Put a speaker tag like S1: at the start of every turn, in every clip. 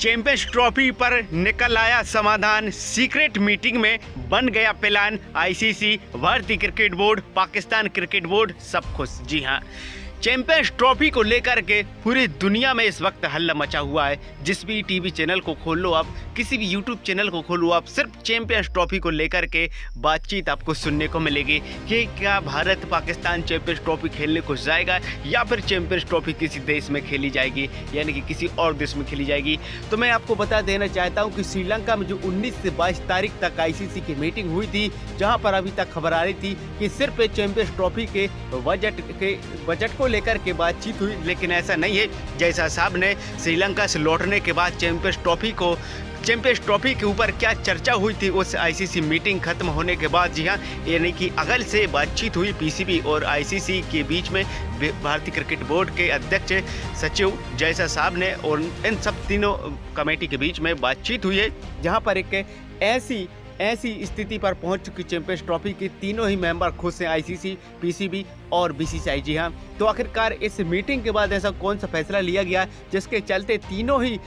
S1: Champions trophy पर निकल आया समाधान। सीक्रेट मीटिंग में बन गया प्लान। आईसीसी, भारतीय cricket board, Pakistan cricket board सब खुश। जी हाँ, चैंपियंस ट्रॉफी को लेकर के पूरी दुनिया में इस वक्त हल्ला मचा हुआ है। जिस भी टीवी चैनल को खोल लो आप, किसी भी यूट्यूब चैनल को खोलो आप, सिर्फ चैंपियंस ट्रॉफी को लेकर के बातचीत आपको सुनने को मिलेगी कि क्या भारत पाकिस्तान चैंपियंस ट्रॉफी खेलने को जाएगा या फिर चैंपियंस ट्रॉफी किसी देश में खेली जाएगी, यानी कि किसी और देश में खेली जाएगी। तो मैं आपको बता देना चाहता हूँ कि श्रीलंका में जो 19 से 22 तारीख तक आईसीसी की मीटिंग हुई थी, जहाँ पर अभी तक खबर आ रही थी कि सिर्फ चैंपियंस ट्रॉफी के बजट को लेकर के बातचीत हुई, लेकिन ऐसा नहीं है। जैसा साहब ने श्रीलंका से लौटने के बाद चैंपियंस ट्रॉफी के ऊपर क्या चर्चा हुई थी उस आईसीसी मीटिंग खत्म होने के बाद, जी हाँ, यानी कि अगल से बातचीत हुई पीसीबी और आईसीसी के बीच में। भारतीय क्रिकेट बोर्ड के अध्यक्ष सचिव जैसा साहब ने और इन सब तीनों कमेटी के बीच में बातचीत हुई है, जहाँ पर एक ऐसी स्थिति पर पहुंच चुकी चैंपियंस ट्रॉफी के तीनों ही मेंबर खुश हैं, आईसीसी, पीसीबी और बीसीसीआई। जी हाँ, तो आखिरकार इस मीटिंग के बाद ऐसा कौन सा फैसला लिया गया जिसके चलते तीनों ही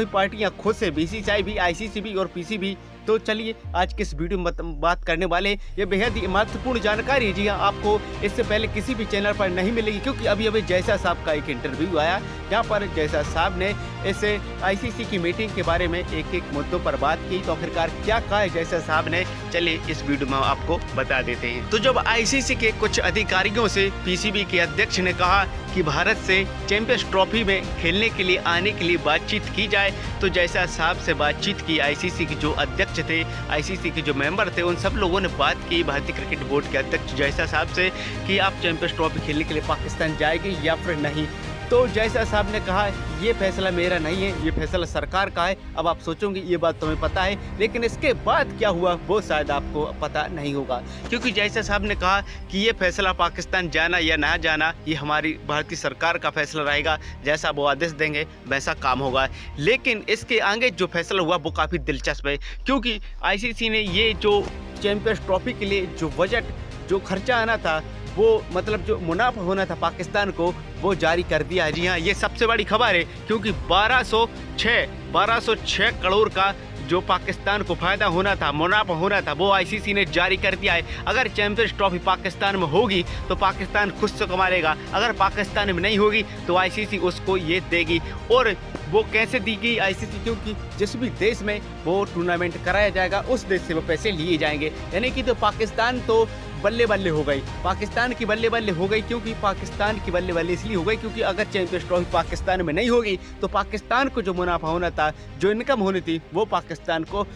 S1: पार्टियां खुश हैं, बीसीसीआई भी, आईसीसी भी और पीसीबी। तो चलिए आज के इस वीडियो में बात करने वाले ये बेहद ही महत्वपूर्ण जानकारी है। जी हाँ, आपको इससे पहले किसी भी चैनल पर नहीं मिलेगी, क्योंकि अभी जैसा साहब का एक इंटरव्यू आया जहाँ पर जैसा साहब ने इस आईसीसी की मीटिंग के बारे में एक मुद्दों पर बात की। तो आखिरकार क्या कहा है जैसा साहब ने, चलिए इस वीडियो में आपको बता देते हैं। तो जब आईसीसी के कुछ अधिकारियों से पीसीबी के अध्यक्ष ने कहा कि भारत से चैंपियंस ट्रॉफी में खेलने के लिए आने के लिए बातचीत की जाए, तो जैसा साहब से बातचीत की आईसीसी के जो अध्यक्ष थे, आईसीसी के जो मेंबर थे, उन सब लोगों ने बात की भारतीय क्रिकेट बोर्ड के अध्यक्ष जैसा साहब से कि आप चैंपियंस ट्रॉफी खेलने के लिए पाकिस्तान जाएगी या फिर नहीं। तो जैसा साहब ने कहा ये फैसला मेरा नहीं है, ये फैसला सरकार का है। अब आप सोचोगे ये बात तुम्हें पता है, लेकिन इसके बाद क्या हुआ वो शायद आपको पता नहीं होगा, क्योंकि जैसा साहब ने कहा कि ये फैसला पाकिस्तान जाना या ना जाना ये हमारी भारतीय सरकार का फैसला रहेगा, जैसा वो आदेश देंगे वैसा काम होगा। लेकिन इसके आगे जो फैसला हुआ वो काफ़ी दिलचस्प है, क्योंकि आईसीसी ने ये जो चैंपियंस ट्रॉफी के लिए जो बजट, जो खर्चा आना था, वो मतलब जो मुनाफा होना था पाकिस्तान को, वो जारी कर दिया है। जी हाँ, ये सबसे बड़ी खबर है, क्योंकि 1206 करोड़ का जो पाकिस्तान को फायदा होना था, मुनाफा होना था, वो आईसीसी ने जारी कर दिया है। अगर चैंपियंस ट्रॉफी पाकिस्तान में होगी तो पाकिस्तान खुद से कमा लेगा, अगर पाकिस्तान में नहीं होगी तो आईसीसी उसको ये देगी। और वो कैसे दी गई आईसीसी, क्योंकि जिस भी देश में वो टूर्नामेंट कराया जाएगा उस देश से वो पैसे लिए जाएंगे। यानी कि तो पाकिस्तान तो बल्ले बल्ले हो गई, पाकिस्तान की बल्ले बल्ले हो गई। क्योंकि पाकिस्तान की बल्ले बल्ले इसलिए हो गई क्योंकि अगर चैंपियंस ट्रॉफी पाकिस्तान में नहीं होगी तो पाकिस्तान को जो मुनाफा होना था, जो इनकम होनी थी, वो पाकिस्तान को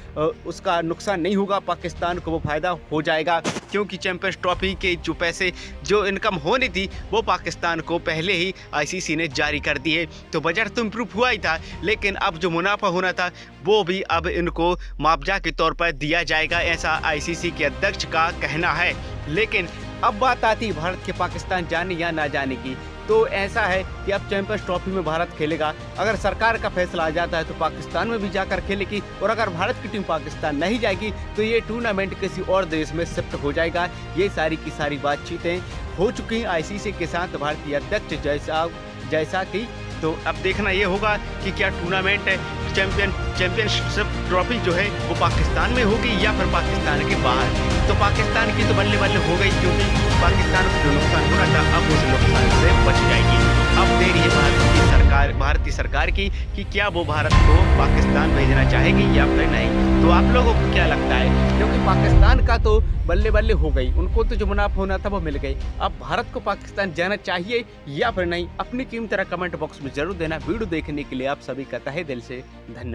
S1: उसका नुकसान नहीं होगा, पाकिस्तान को वो फायदा हो जाएगा। क्योंकि चैंपियंस ट्रॉफी के जो पैसे, जो इनकम होनी थी, वो पाकिस्तान को पहले ही आईसीसी ने जारी कर दी है। तो बजट तो इम्प्रूव हुआ ही था, लेकिन अब जो मुनाफा होना था वो भी अब इनको मुआवजा के तौर पर दिया जाएगा, ऐसा आईसीसी के अध्यक्ष का कहना है। लेकिन अब बात आती है भारत के पाकिस्तान जाने या ना जाने की। तो ऐसा है कि अब चैंपियंस ट्रॉफी में भारत खेलेगा। अगर सरकार का फैसला आ जाता है तो पाकिस्तान में भी जाकर खेलेगी, और अगर भारत की टीम पाकिस्तान नहीं जाएगी तो ये टूर्नामेंट किसी और देश में शिफ्ट हो जाएगा। ये सारी की सारी बातचीतें हो चुकी हैं आईसीसी के साथ भारतीय अध्यक्ष जैसा कि। तो अब देखना ये होगा कि क्या टूर्नामेंट चैंपियनशिप ट्रॉफी जो है वो पाकिस्तान में होगी या फिर पाकिस्तान के बाहर। तो पाकिस्तान की तो बल्ले बल्ले हो गई, क्योंकि पाकिस्तान को जो नुकसान होना था अब उस नुकसान से बच जाएगी। अब देरी है भारतीय सरकार की कि क्या वो भारत को पाकिस्तान भेजना चाहेगी या फिर नहीं। तो आप लोगों को क्या लगता है, क्योंकि पाकिस्तान का तो बल्ले बल्ले हो गई, उनको तो जो मुनाफा होना था वो मिल गई। अब भारत को पाकिस्तान जाना चाहिए या फिर नहीं, अपनी कीमती राय कमेंट बॉक्स में जरूर देना। वीडियो देखने के लिए आप सभी का तहे दिल से धन्यवाद।